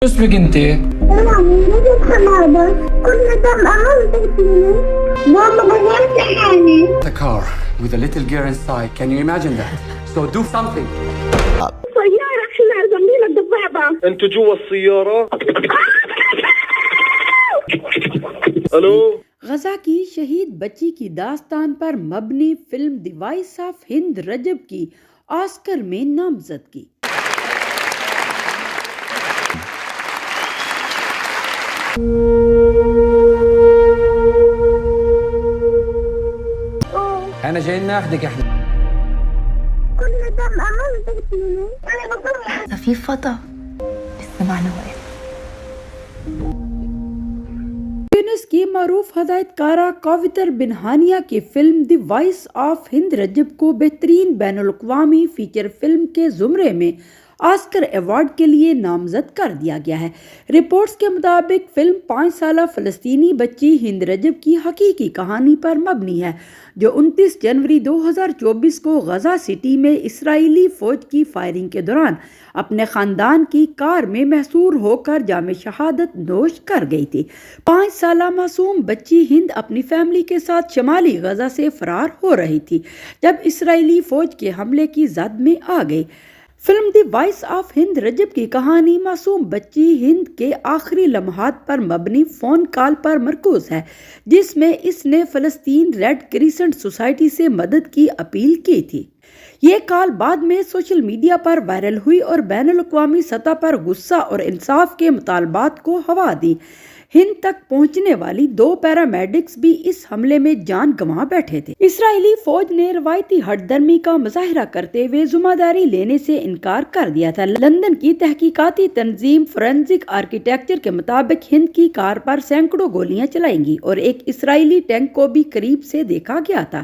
اسمك انت؟ نجد حمادة. كنا طمعان بسيني ماما غيرت حالي. A car with a little girl inside. Can you imagine that? So do something. سيارة احنا جنبينا الدبابة. انتوا جوا السيارة؟ الو غزہ کی شہید بچی کی داستان پر مبنی فلم دی وائس آف ہند رجب کی آسکر میں نامزدگی۔ احنا جايين ناخدك احنا. كنا طمعان بسيني. أنا بقول في فضا لسه معنا وقت. یونس کی معروف ہدایت کارہ کوثر بنہانیہ کی فلم دی وائس آف ہند رجب کو بہترین بین الاقوامی فیچر فلم کے زمرے میں آسکر ایوارڈ کے لیے نامزد کر دیا گیا ہے۔ رپورٹس کے مطابق فلم 5 سالہ فلسطینی بچی ہند رجب کی حقیقی کہانی پر مبنی ہے، جو 29 جنوری 2024 کو غزہ سٹی میں اسرائیلی فوج کی فائرنگ کے دوران اپنے خاندان کی کار میں محصور ہو کر جام شہادت نوش کر گئی تھی۔ 5 سالہ معصوم بچی ہند اپنی فیملی کے ساتھ شمالی غزہ سے فرار ہو رہی تھی جب اسرائیلی فوج کے حملے کی زد میں آ گئی۔ فلم دی وائس آف ہند رجب کی کہانی معصوم بچی ہند کے آخری لمحات پر مبنی فون کال پر مرکوز ہے، جس میں اس نے فلسطین ریڈ کریسنٹ سوسائٹی سے مدد کی اپیل کی تھی۔ یہ کال بعد میں سوشل میڈیا پر وائرل ہوئی اور بین الاقوامی سطح پر غصہ اور انصاف کے مطالبات کو ہوا دی۔ ہند تک پہنچنے والی 2 پیرامیڈکس بھی اس حملے میں جان گنوا بیٹھے تھے۔ اسرائیلی فوج نے روایتی ہٹ درمی کا مظاہرہ کرتے ہوئے ذمہ داری لینے سے انکار کر دیا تھا۔ لندن کی تحقیقاتی تنظیم فورینزک آرکیٹیکچر کے مطابق ہند کی کار پر سینکڑوں گولیاں چلائیں گی اور ایک اسرائیلی ٹینک کو بھی قریب سے دیکھا گیا تھا۔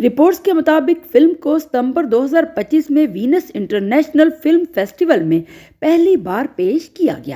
رپورٹس کے مطابق فلم کو ستمبر 2025 میں وینس انٹرنیشنل فلم فیسٹیول میں پہلی بار پیش کیا گیا۔